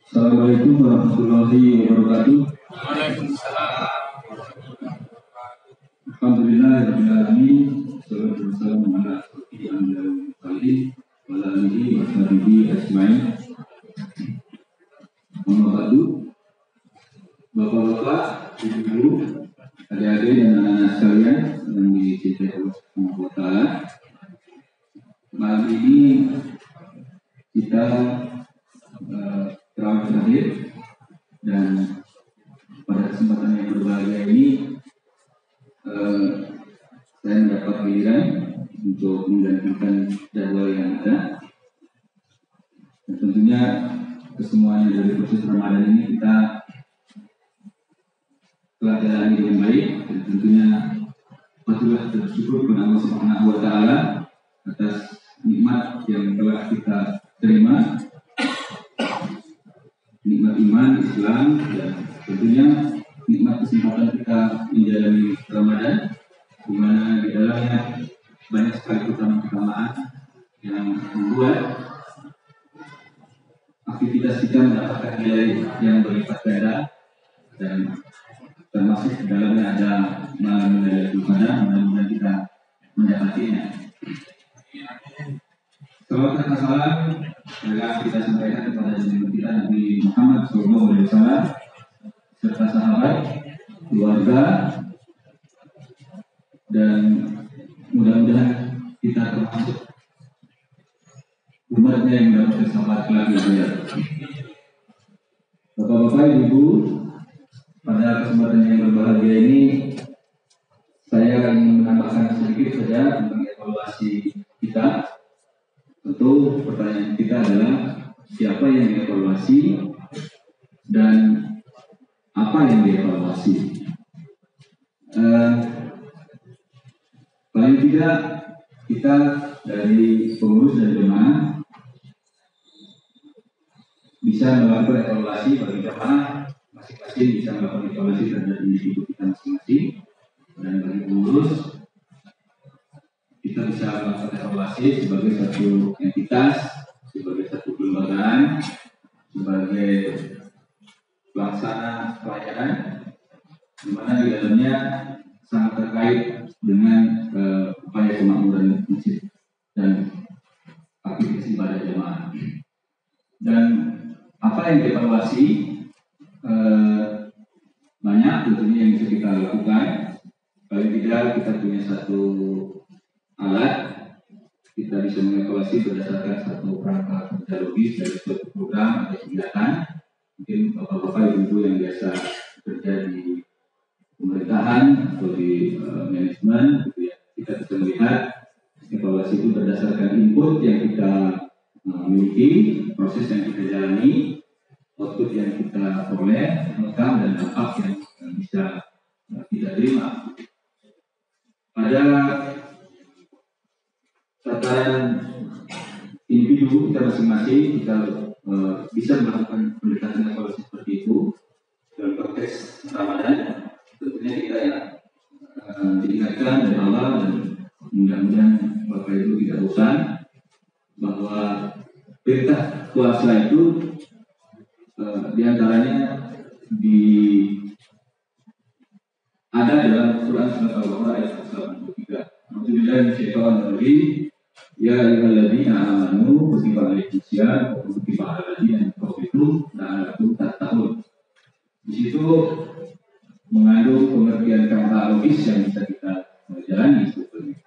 Assalamualaikum warahmatullahi wabarakatuh. Alhamdulillahirabbil alamin. Wassalatu wassalamu ala asyrofil anbiya'i wal mursalin wa ala alihi wa sahbihi ajmain. Amma ba'du. Bapak-bapak, ibu-ibu, adik-adik dan anak-anak sekalian yang dicintai Allah Subhanahu wa taala. Malam ini kita terawih terakhir, dan pada kesempatan yang berbahagia ini saya mendapat giliran untuk menggantikan jadwal yang ada. Dan tentunya kesemuanya dari proses Ramadan ini kita telah jalani dengan baik, dan tentunya patutlah bersyukur kepada Allah Subhanahu wa taala atas nikmat yang telah kita terima, nikmat iman, Islam, dan tentunya nikmat kesempatan kita menjalani Ramadan, di mana di dalamnya banyak sekali keutamaan yang membuat aktivitas kita mendapatkan nilai yang berlipat ganda, dan termasuk di dalamnya ada malam Lailatul Qadar. Mudah-mudahan kita mendapatinya. Salawat dan salam telah kita sampaikan kepada junjungan kita Nabi Muhammad SAW serta sahabat, keluarga, dan mudah-mudahan kita termasuk umatnya yang mendapatkan syafaat kelak di akhirat. Bapak-bapak, ibu, pada kesempatan yang berbahagia ini saya ingin menambahkan sedikit saja tentang evaluasi kita. Tentu pertanyaan kita adalah siapa yang dievaluasi dan apa yang dievaluasi. Paling tidak kita dari pengurus dan jemaah bisa melakukan evaluasi bagi jemaah masing-masing, bisa melakukan evaluasi terhadap individu kita masing-masing, dan bagi pengurus kita bisa melakukan evaluasi sebagai satu entitas, sebagai satu kelembagaan, sebagai pelaksana pelayanan, di mana di dalamnya sangat terkait dengan upaya kemakmuran masjid dan aktivitas ibadah jemaah. Dan apa yang dievaluasi banyak tentunya yang bisa kita lakukan. Paling tidak kita punya satu alat, kita bisa mengevaluasi berdasarkan satu kerangka kerja logis dari suatu program atau kegiatan. Mungkin bapak-bapak ibu yang biasa bekerja di pemerintahan atau di manajemen, gitu ya, kita bisa melihat evaluasi itu berdasarkan input yang kita miliki, proses yang kita jalani, output yang kita peroleh, rekam, dan dampak yang bisa kita terima. Pada tataran individu kita masing-masing, kita bisa melakukan pendekatan evaluasi seperti itu dalam konteks Ramadan. Tentunya kita diingatkan dari Allah, dan mudah-mudahan Bapak Ibu tidak bosan bahwa perintah puasa itu diantaranya ada dalam Quran surat Al-Baqarah ayat 83. Alhamdulillah minasyaitonirrajim. Ya ayyuhalladzina amanu kutiba alaikumusiyam wa kutiba alal ladzina min qablikum la'allakum tattaqun. Di situ mengandung pengertian kata logis yang bisa kita jalani sebetulnya.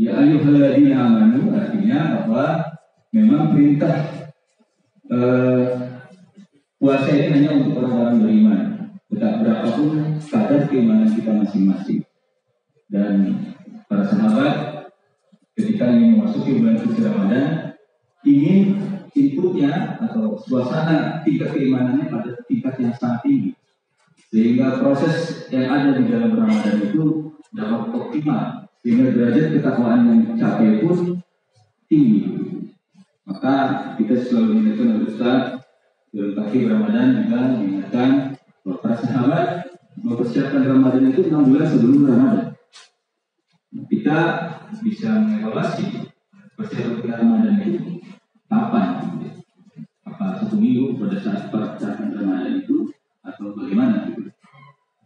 Ya ayyuhalladzina amanu artinya bahwa memang perintah puasa ini hanya untuk orang-orang beriman, betapa berapapun kadar keimanan kita masing-masing. Dan para sahabat ketika ingin memasuki bulan suci Ramadan, ingin inputnya atau suasana tingkat keimanannya pada tingkat yang sangat tinggi, sehingga proses yang ada di dalam Ramadan itu dapat optimal, sehingga derajat ketakwaan yang dicapai pun tinggi. Maka kita selalu mengingatkan Ustaz, Sebelum kaki Ramadan juga diingatkan bahwa para sahabat mempersiapkan Ramadan itu 6 bulan sebelum Ramadan. Kita bisa mengevaluasi persiapan Ramadan itu kapan? Apa 1 minggu pada saat persiapan Ramadan itu atau bagaimana?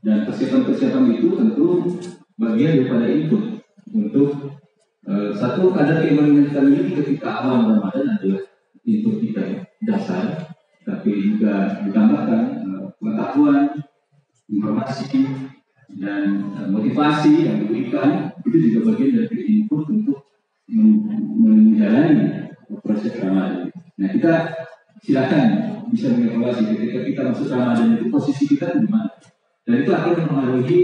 Dan persiapan-persiapan itu tentu bagian daripada input untuk satu kadar keimanan kita miliki ketika awal Ramadan adalah input kita dasar, tapi juga ditambahkan pengetahuan, informasi, dan motivasi yang diberikan itu juga bagian dari input untuk menjalani proses Ramadan. Nah, kita silakan bisa mengevaluasi ketika kita masuk Ramadan itu posisi kita di mana, dan itu akan mempengaruhi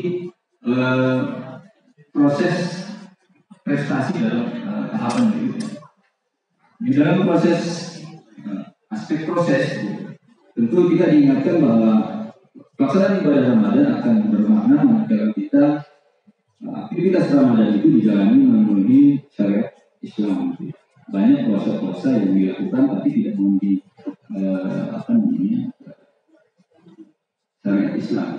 proses prestasi dalam tahapan berikutnya. Di dalam proses aspek proses tentu kita diingatkan bahwa pelaksanaan ibadah Ramadan akan bermakna manakala kita aktivitas Ramadan itu dijalani memenuhi syariat Islam. Banyak puasa-puasa yang dilakukan tapi tidak memenuhi syariat Islam.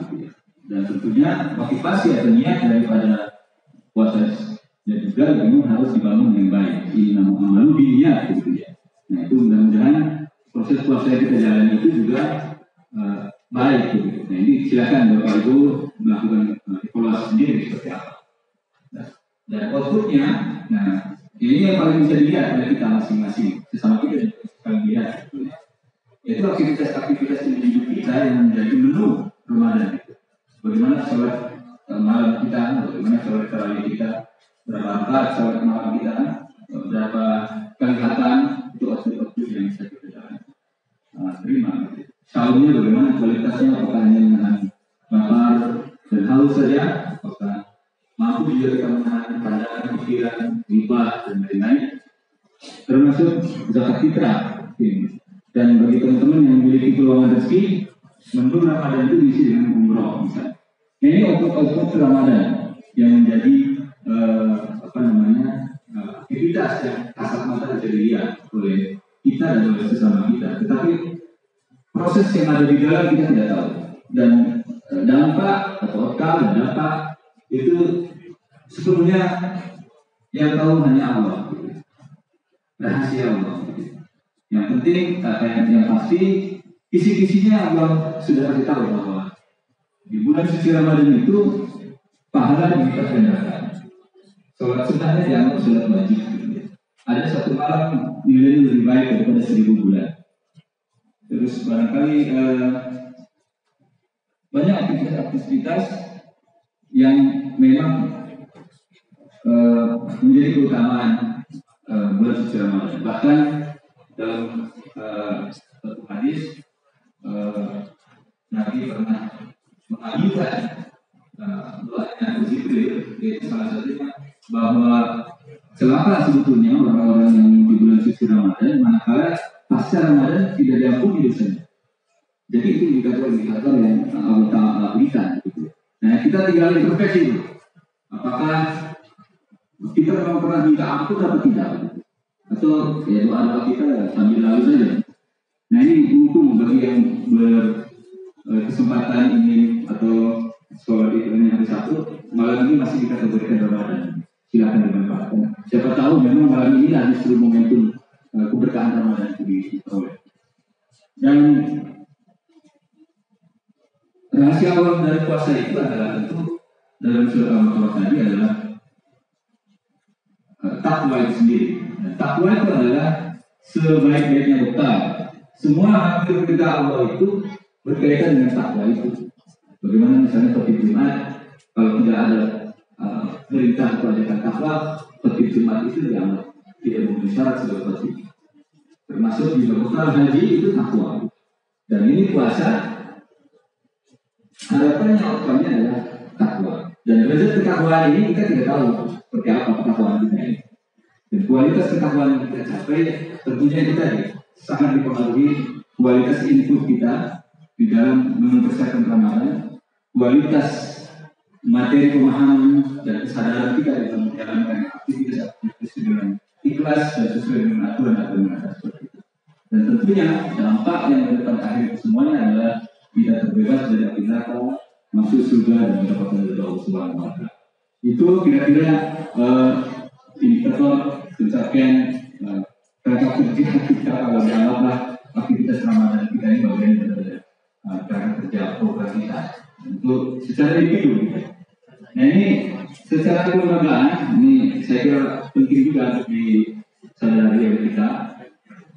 Dan tentunya motivasi atau niat daripada puasa dan juga memang harus dibangun dengan baik. Ini nama amalu niat gitu ya. Nah, itu mudah-mudahan proses puasa yang kita jalani itu juga baik gitu. Nah, ini silakan Bapak Ibu melakukan evaluasi sendiri seperti apa. Dan outputnya, nah ini yang paling bisa dilihat oleh kita masing-masing, sesama kita paling lihat gitu ya. Yaitu aktivitas-aktivitas di hidup kita yang menjadi menu Ramadan itu. Bagaimana sholat malam kita, bagaimana sholat tarawih kita, berapa rakaat sholat malam kita, berapa kali khatam, itu waktu-waktu yang bisa kita terima. Sahurnya bagaimana kualitasnya, apakah hanya menahan lapar dan haus saja, apakah mampu juga kita menahan pandangan, pikiran, riba dan lain-lain, termasuk zakat fitrah. Dan bagi teman-teman yang memiliki peluang rezeki, menurut Ramadan itu diisi dengan umroh misalnya. Ini output Ramadan yang menjadi aktivitas yang kasat mata bisa dilihat oleh kita dan oleh sesama kita. Tetapi proses yang ada di dalam kita tidak tahu. Dan dampak atau dan dampak itu sepenuhnya yang tahu hanya Allah. Rahasia Allah. Yang penting, yang pasti, kisi-kisinya Allah sudah kasih tahu bahwa di bulan suci Ramadan itu pahala dilipat gandakan. Sholat sunnahnya dianggap sholat wajib. Ada satu malam nilainya lebih baik daripada 1000 bulan. Terus barangkali banyak aktivitas yang memang menjadi keutamaan bulan suci Ramadan. Bahkan dalam satu hadis Nabi pernah mengajukan doanya Jibril, yaitu salah satunya bahwa celaka sebetulnya orang-orang yang di bulan suci Ramadan manakala pasca Ramadan tidak diampuni dosanya. Jadi itu indikator yang Allah Ta'ala berikan. Gitu. Nah, kita tinggal introspeksi itu. Apakah kita memang pernah minta ampun atau tidak? Atau ya doa kita sambil lalu saja. Nah, ini hukum bagi yang berkesempatan ini atau sholat itu hari Sabtu, malam ini masih dikategorikan Ramadan. Silakan dimanfaatkan. Siapa tahu memang malam ini justru momentum keberkahan Ramadan itu diperoleh. Dan rahasia awal dari puasa itu adalah tentu dalam surah Al-Baqarah tadi adalah takwa itu sendiri. Takwa itu adalah sebaik-baiknya bekal. Semua hampir perintah Allah itu berkaitan dengan takwa itu. Bagaimana misalnya khotib Jumat, kalau tidak ada perintah kepada takwa, khotib Jumat itu dianggap tidak memenuhi syarat sebagai khotib. Termasuk di bekal haji itu takwa. Dan ini puasa, harapannya outcome-nya adalah takwa. Dan derajat ketakwaan ini kita tidak tahu seperti apa ketakwaan kita ini. Dan kualitas ketakwaan yang kita capai tentunya itu tadi sangat dipengaruhi kualitas input kita di dalam mempersiapkan Ramadan, kualitas materi pemahaman dan kesadaran kita dalam menjalankan aktivitas dengan ikhlas dan sesuai dengan aturan seperti itu. Dan tentunya dampak yang ke depan akhir semuanya adalah kita terbebas dari api neraka, masuk surga dan mendapatkan ridha Allah Subhanahu wa Ta'ala. Itu kira-kira indikator pencapaian kerja kita kalau dianggaplah aktivitas Ramadan kita ini bagian dari cara kerja program kita untuk secara individu. Nah ini secara kelembagaan ini saya kira penting juga untuk disadari oleh kita.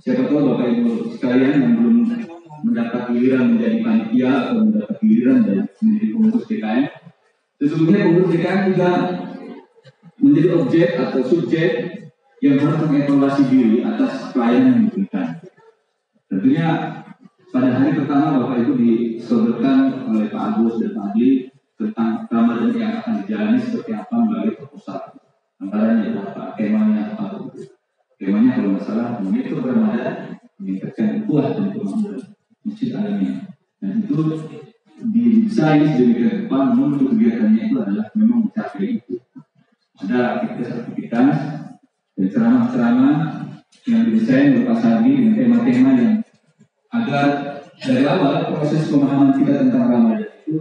Siapa tahu Bapak Ibu sekalian yang belum mendapat giliran menjadi panitia atau mendapat giliran dan menjadi pengurus DKM, sesungguhnya pengurus DKM juga menjadi objek atau subjek yang harus mengevaluasi diri atas pelayanan yang diberikan. Tentunya pada hari pertama Bapak Ibu disodorkan oleh Pak Agus dan Pak Adli tentang Ramadan yang akan dijalani seperti apa melalui proposal. Antaranya apa? Temanya apa? Temanya kalau nggak salah mengatur Ramadan, meningkatkan ukhuwah dan kemakmuran masjid alamiah. Dan itu didesain sedemikian rupa menuju kegiatannya itu adalah memang mencapai itu. Ada aktivitas-aktivitas dan ceramah-ceramah yang didesain berpasar dengan tema-tema yang agar dari awal proses pemahaman kita tentang Ramadan itu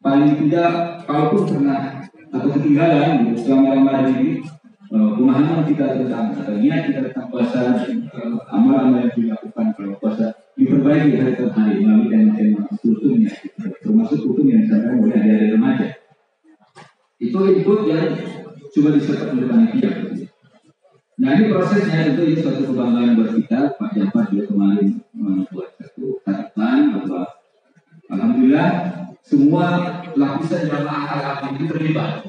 paling tidak kalaupun pernah atau ketinggalan gitu, selama Ramadan ini pemahaman kita tentang atau niat kita tentang puasa amal-amal yang dilakukan kalau puasa diperbaiki hari per hari melalui tema-tema hukumnya, termasuk hukum yang disampaikan oleh adik-adik remaja. Itu input yang coba disertai oleh panitia. Nah ini prosesnya tentu ini suatu kebanggaan buat kita. Pak Jafar juga kemarin membuat satu catatan bahwa alhamdulillah semua lapisan jamaah al-amin ini terlibat.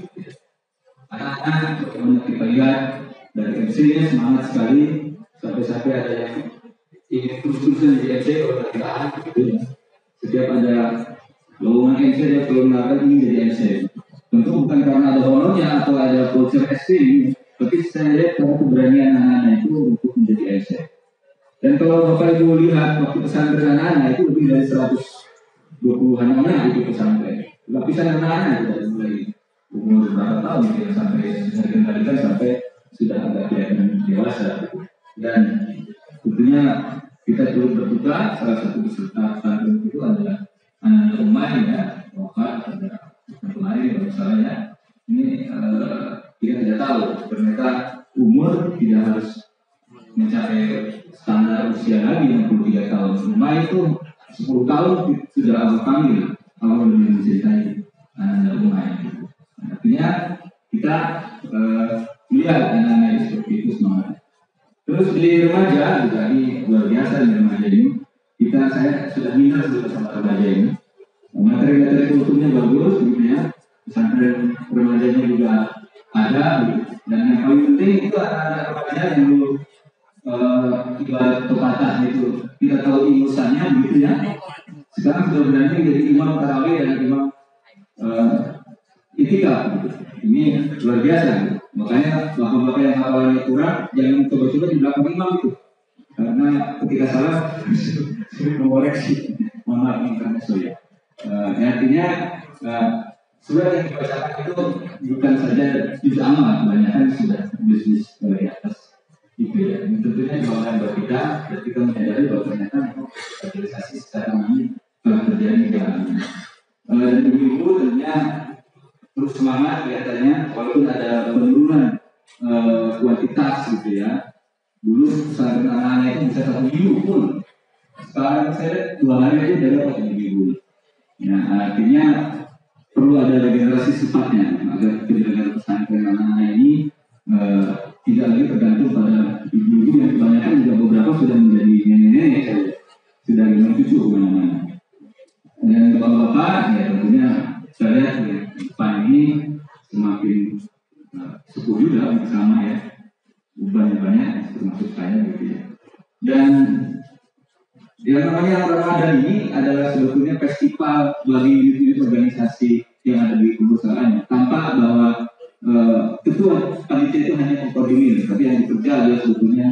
Anak-anak yang kita lihat dari MC-nya semangat sekali, sampai-sampai ada yang ingin terus-terusan jadi MC kalau tahan gitu ya. Setiap ada lowongan MC dia kelonggaran ingin jadi MC. Tentu bukan karena ada honornya atau ada voucher SC, tapi saya lihat karena keberanian anak-anak itu untuk menjadi MC. Dan kalau Bapak Ibu lihat waktu pesantren anak-anak itu lebih dari 120-an anak itu pesantren. Lapisan anak-anak itu dari mulai umur berapa tahun gitu, sampai bisa dikendalikan sampai sudah agak kelihatan dewasa. Dan tentunya kita turut berduka salah satu peserta pesantren itu adalah anak Umay ya, wafat pada kemarin kalau misalnya ini kita tidak tahu ternyata umur tidak harus mencapai standar usia lagi 63 tahun. Umay itu 10 tahun sudah Allah panggil Allah mencintai anak Umay. Artinya kita melihat anak-anak seperti itu semangat. Terus di remaja juga ini luar biasa di remaja ini. Saya sudah minta sama remaja ini. Materi-materi kulturnya bagus, gitu ya. Pesantren remajanya juga ada. Gitu. Dan yang paling penting itu anak-anak remaja yang dulu ibarat pepatah itu kita tahu imusannya, gitu ya. Sekarang sudah berani jadi imam tarawih dan imam itikaf gitu. Ini luar biasa gitu. Makanya bapak-bapak yang hafalannya kurang jangan coba-coba di belakang imam itu, karena ketika salah sulit mengoreksi. Mohon maaf ini karena saya. Artinya surat yang dibacakan itu bukan saja juz amal, kebanyakan sudah bisnis dari atas itu ya. Ini tentunya kebanggaan buat kita dan kita menyadari bahwa ternyata sosialisasi secara ini telah terjadi dan ibu-ibu tentunya terus semangat kelihatannya walaupun ada penurunan kuantitas gitu ya. Dulu pesantren anak-anak itu bisa 1 minggu pun, sekarang saya 2 hari aja udah dapat 1 minggu. Nah artinya perlu ada regenerasi sifatnya agar penyelenggaraan pesantren anak-anak ini tidak lagi tergantung pada ibu-ibu yang kebanyakan juga beberapa sudah menjadi nenek-nenek saja, sudah memang cucu kemana-mana. Dan bapak-bapak ya tentunya saya lihat depan ini semakin sepuh juga bersama ya, banyak termasuk saya gitu ya. Dan yang namanya Ramadan ini adalah sebetulnya festival bagi unit organisasi yang ada di perusahaan, tanpa bahwa ketua panitia itu hanya mengkoordinir, tapi yang bekerja adalah sebetulnya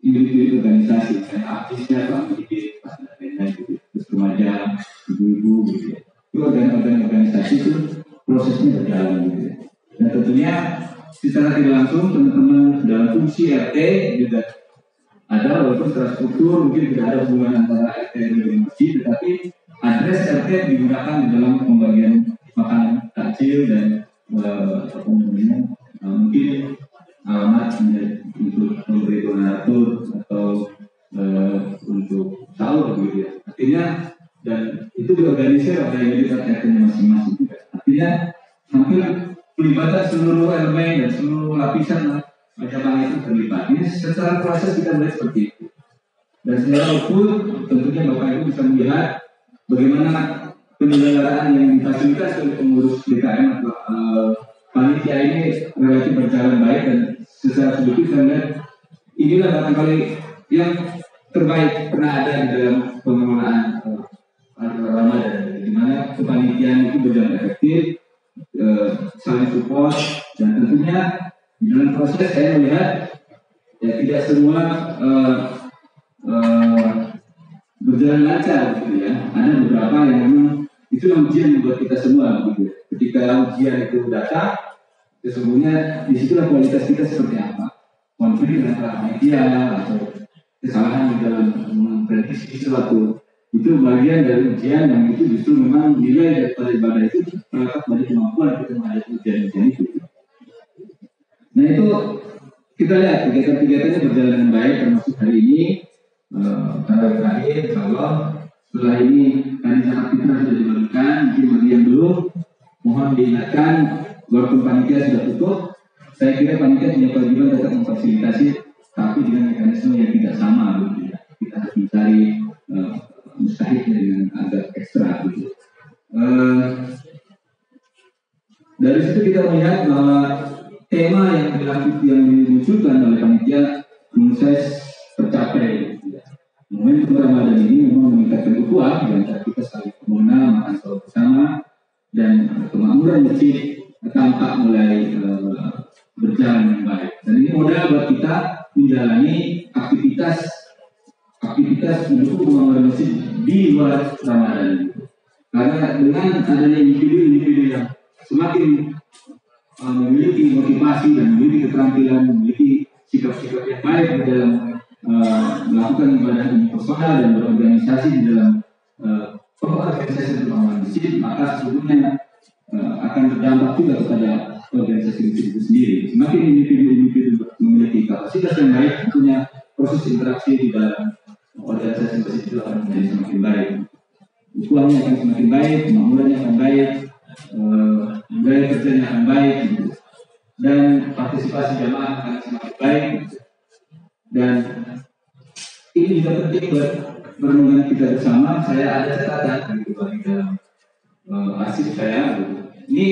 unit organisasi, kayak artisnya, aktivis, dan gitu, terus remaja, ibu-ibu gitu ya. Itu organisasi itu prosesnya berjalan gitu ya. Dan tentunya secara tidak langsung teman-teman dalam fungsi RT juga Ada walaupun secara struktur mungkin tidak ada hubungan antara RT dengan masjid, tetapi adres RT digunakan di dalam pembagian makanan takjil dan mungkin alamat untuk memberi donatur atau untuk sahur gitu ya. Artinya dan itu diorganisir oleh unit RT-nya masing-masing. Artinya hampir pelibatan seluruh elemen dan seluruh lapisan jamaah itu terlibat. Ini secara proses kita melihat seperti itu. Dan secara ukur tentunya Bapak Ibu bisa melihat bagaimana penyelenggaraan yang difasilitasi oleh pengurus DKM atau panitia ini relatif berjalan baik, dan secara subjektif saya melihat inilah barangkali yang terbaik pernah ada di dalam pengelolaan Ramadan, di mana kepanitiaan itu berjalan efektif, saling support, dan tentunya di dalam proses saya melihat ya tidak semua berjalan lancar gitu ya. Ada beberapa yang memang itu ujian buat kita semua gitu. Ketika ujian itu datang, sesungguhnya disitulah kualitas kita seperti apa. Konflik antara media atau kesalahan di dalam memprediksi sesuatu, itu bagian dari ujian yang itu justru memang nilai daripada ibadah itu terletak pada kemampuan kita menghadapi ujian-ujian itu. Nah itu kita lihat kegiatan-kegiatannya berjalan dengan baik, termasuk hari ini tarawih terakhir, insya Allah setelah ini tadi zakat fitrah sudah dibagikan, mungkin bagi yang belum mohon diingatkan walaupun panitia sudah tutup, saya kira panitia punya kewajiban tetap memfasilitasi, tapi dengan mekanisme yang tidak sama gitu ya. Kita harus mencari mustahilnya dengan agak ekstra gitu. Dari situ kita melihat bahwa tema yang dimunculkan oleh panitia menurut saya tercapai. Momentum Ramadan ini memang meningkatkan ukhuwah di antara kita saling mengenal, makan sahur bersama, dan kemakmuran masjid tampak mulai berjalan dengan baik. Dan ini modal buat kita menjalani aktivitas mendukung kemakmuran masjid di luar Ramadan. Karena dengan adanya individu-individu yang semakin memiliki motivasi dan memiliki keterampilan, memiliki sikap-sikap yang baik di dalam melakukan ibadah ini personal dan berorganisasi di dalam pengorganisasi kemakmuran masjid, maka sesungguhnya akan berdampak juga kepada organisasi masjid itu sendiri. Semakin individu-individu memiliki kapasitas yang baik, tentunya proses interaksi di dalam organisasi masjid itu akan menjadi semakin baik. Ukurannya akan semakin baik, kemakmurannya akan baik, gaya kerjanya akan baik, gitu. Dan partisipasi jamaah akan semakin baik, gitu. Dan ini juga penting buat perenungan kita bersama. Saya ada catatan gitu di dalam arsip saya. Gitu. Ini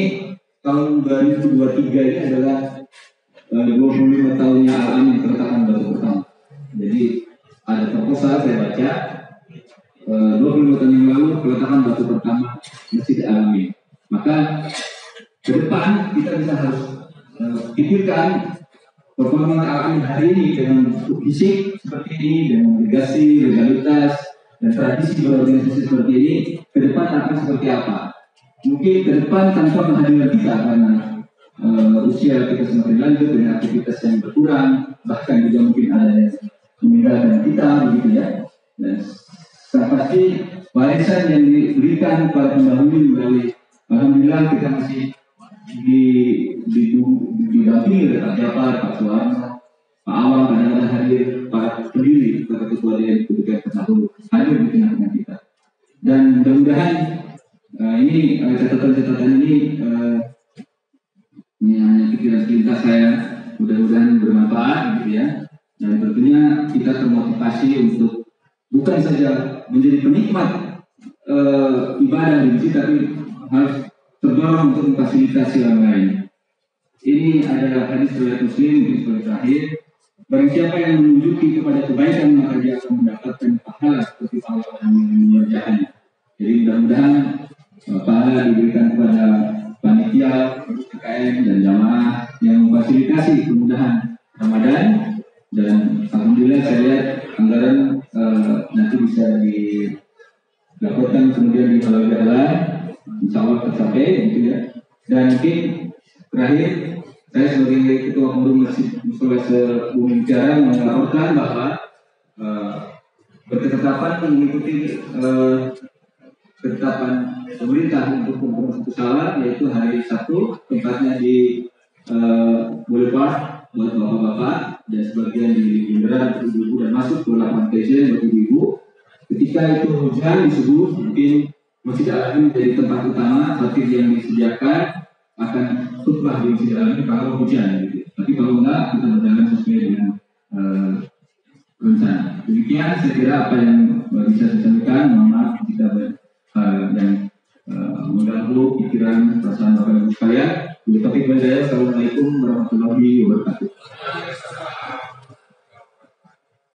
tahun 2023 ini adalah 25 tahunnya Al-Amin peletakan batu pertama. Jadi ada proposal saya baca 25 tahun yang lalu peletakan batu pertama Masjid Al-Amin. Maka ke depan kita bisa harus pikirkan perkembangan Al-Amin hari ini dengan fisik seperti ini, dengan legasi, legalitas, dan tradisi berorganisasi seperti ini, ke depan akan seperti apa? Mungkin ke depan tanpa kehadiran kita karena usia kita semakin lanjut dengan aktivitas yang berkurang, bahkan juga mungkin ada yang meninggalkan kita, begitu ya. Dan pasti warisan yang diberikan para pendahulu melalui alhamdulillah kita masih didampingi oleh Pak Japar, Pak Suwarno, Pak Awang, kadang-kadang hadir, para pendiri, para ketua DPR ketika pendahulu hadir di tengah-tengah kita. Dan mudah-mudahan ini catatan-catatan ini hanya pikiran pintas saya, mudah-mudahan bermanfaat gitu ya. Dan tentunya kita termotivasi untuk bukan saja menjadi penikmat ibadah di masjid, tapi harus terdorong untuk memfasilitasi orang lain. Ini adalah hadis riwayat Muslim mungkin sebagai terakhir. Barang siapa yang menunjuki kepada kebaikan maka dia akan mendapatkan pahala seperti pahala yang mengerjakannya. Jadi mudah-mudahan pahala diberikan kepada panitia, DKM dan jamaah yang memfasilitasi kemudahan Ramadan. Dan alhamdulillah saya lihat anggaran nanti bisa dilaporkan kemudian di halal-halal, insya Allah tercapai gitu ya. Dan mungkin terakhir saya sebagai ketua pengurus Masjid Musola Sebumi Bicara melaporkan bahwa berketetapan mengikuti ketetapan pemerintah untuk pembukaan salat, yaitu hari Sabtu, tempatnya di Boulevard buat bapak-bapak dan sebagian di bundaran untuk ibu-ibu dan masuk ke lapangan TC buat ibu-ibu. Ketika itu hujan di subuh, mungkin Masjid Al-Amin menjadi tempat utama khotib yang disediakan akan khutbah di Masjid Al-Amin kalau hujan gitu. Tapi kalau enggak, kita berjalan sesuai dengan rencana. Demikian saya kira apa yang bisa saya sampaikan. Mohon maaf jika yang mengganggu pikiran perasaan Bapak Ibu sekalian. Assalamualaikum warahmatullahi wabarakatuh.